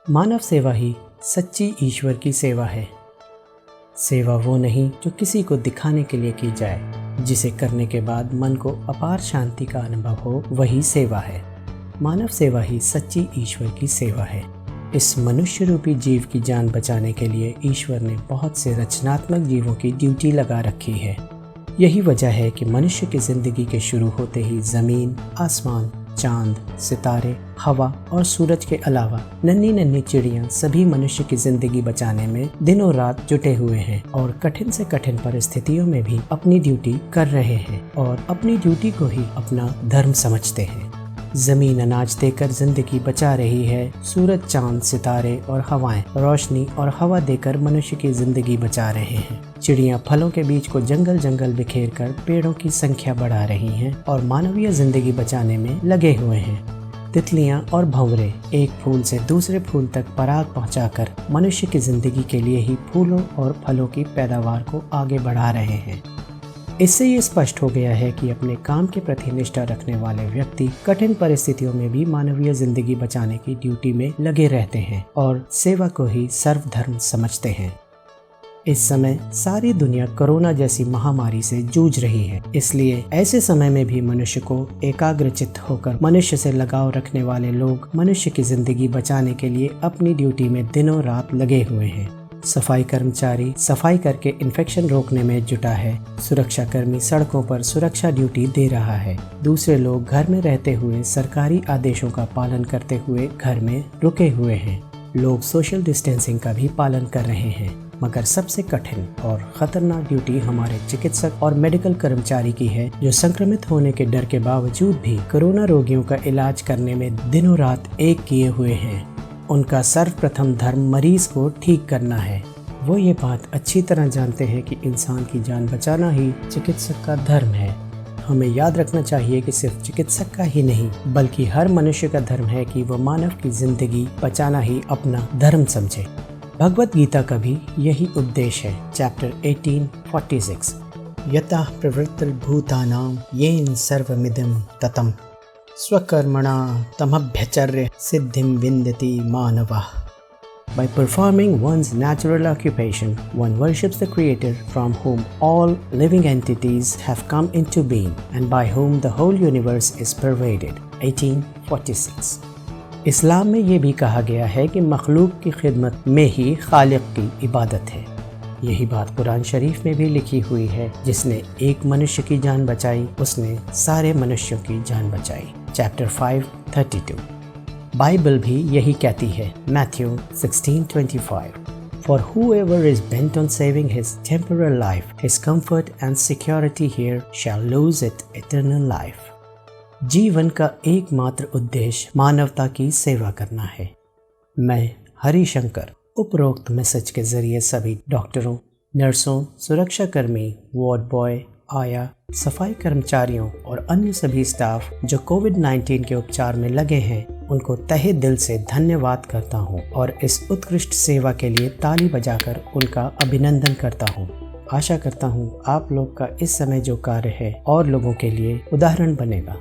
मानव सेवा ही सच्ची ईश्वर की सेवा है। सेवा वो नहीं जो किसी को दिखाने के लिए की जाए, जिसे करने के बाद मन को अपार शांति का अनुभव हो, वही सेवा है। मानव सेवा ही सच्ची ईश्वर की सेवा है। इस मनुष्य रूपी जीव की जान बचाने के लिए ईश्वर ने बहुत से रचनात्मक जीवों की ड्यूटी लगा रखी है। यही वजह है कि मनुष्य की जिंदगी के शुरू होते ही जमीन, आसमान, चांद, सितारे, हवा और सूरज के अलावा नन्ही नन्ही चिड़ियां सभी मनुष्य की जिंदगी बचाने में दिनों रात जुटे हुए हैं और कठिन से कठिन परिस्थितियों में भी अपनी ड्यूटी कर रहे हैं और अपनी ड्यूटी को ही अपना धर्म समझते हैं। जमीन अनाज देकर जिंदगी बचा रही है, सूरज, चांद, सितारे और हवाएं रोशनी और हवा देकर मनुष्य की जिंदगी बचा रहे हैं। चिड़ियां फलों के बीज को जंगल जंगल बिखेर कर पेड़ों की संख्या बढ़ा रही हैं और मानवीय जिंदगी बचाने में लगे हुए हैं। तितलियां और भंवरे एक फूल से दूसरे फूल तक पराग पहुंचाकर मनुष्य की जिंदगी के लिए ही फूलों और फलों की पैदावार को आगे बढ़ा रहे हैं। इससे ये स्पष्ट हो गया है कि अपने काम के प्रति निष्ठा रखने वाले व्यक्ति कठिन परिस्थितियों में भी मानवीय जिंदगी बचाने की ड्यूटी में लगे रहते हैं और सेवा को ही सर्वधर्म समझते हैं। इस समय सारी दुनिया कोरोना जैसी महामारी से जूझ रही है, इसलिए ऐसे समय में भी मनुष्य को एकाग्रचित्त होकर मनुष्य से लगाव रखने वाले लोग मनुष्य की जिंदगी बचाने के लिए अपनी ड्यूटी में दिनों रात लगे हुए हैं। सफाई कर्मचारी सफाई करके इन्फेक्शन रोकने में जुटा है, सुरक्षा कर्मी सड़कों पर सुरक्षा ड्यूटी दे रहा है, दूसरे लोग घर में रहते हुए सरकारी आदेशों का पालन करते हुए घर में रुके हुए हैं। लोग सोशल डिस्टेंसिंग का भी पालन कर रहे हैं, मगर सबसे कठिन और खतरनाक ड्यूटी हमारे चिकित्सक और मेडिकल कर्मचारी की है, जो संक्रमित होने के डर के बावजूद भी कोरोना रोगियों का इलाज करने में दिनों रात एक किए हुए हैं। उनका सर्वप्रथम धर्म मरीज को ठीक करना है। वो ये बात अच्छी तरह जानते हैं कि इंसान की जान बचाना ही चिकित्सक का धर्म है। हमें याद रखना चाहिए कि सिर्फ चिकित्सक का ही नहीं, बल्कि हर मनुष्य का धर्म है कि वो मानव की जिंदगी बचाना ही अपना धर्म समझे। भगवत गीता का भी यही उद्देश्य है। चैप्टर 18:46 यतः प्रवृत्तिर् भूतानां येन सर्वमिदं ततं स्वकर्मणा तमभ्यचर्य सिद्धिं विन्दति मानवः। By performing one's natural occupation, one worships the Creator from whom all living entities have come into being and by whom the whole universe is pervaded. 1846 इस्लाम में ये भी कहा गया है कि मखलूक की खिदमत में ही खालिक की इबादत है। यही बात कुरान शरीफ में भी लिखी हुई है, जिसने एक मनुष्य की जान बचाई, उसने सारे मनुष्यों की जान बचाई। चैप्टर 5:32 बाइबल भी यही कहती है। Matthew 16:25 For whoever is bent on saving his temporal life, his comfort and security here shall lose it eternal life. जीवन का एकमात्र उद्देश्य मानवता की सेवा करना है। मैं हरिशंकर उपरोक्त मैसेज के जरिए सभी डॉक्टरों, नर्सों, सुरक्षा कर्मी, वार्ड बॉय, आया, सफाई कर्मचारियों और अन्य सभी स्टाफ जो कोविड-19 के उपचार में लगे हैं, उनको तहे दिल से धन्यवाद करता हूं और इस उत्कृष्ट सेवा के लिए ताली बजाकर उनका अभिनंदन करता हूं। आशा करता हूं आप लोग का इस समय जो कार्य है और लोगों के लिए उदाहरण बनेगा।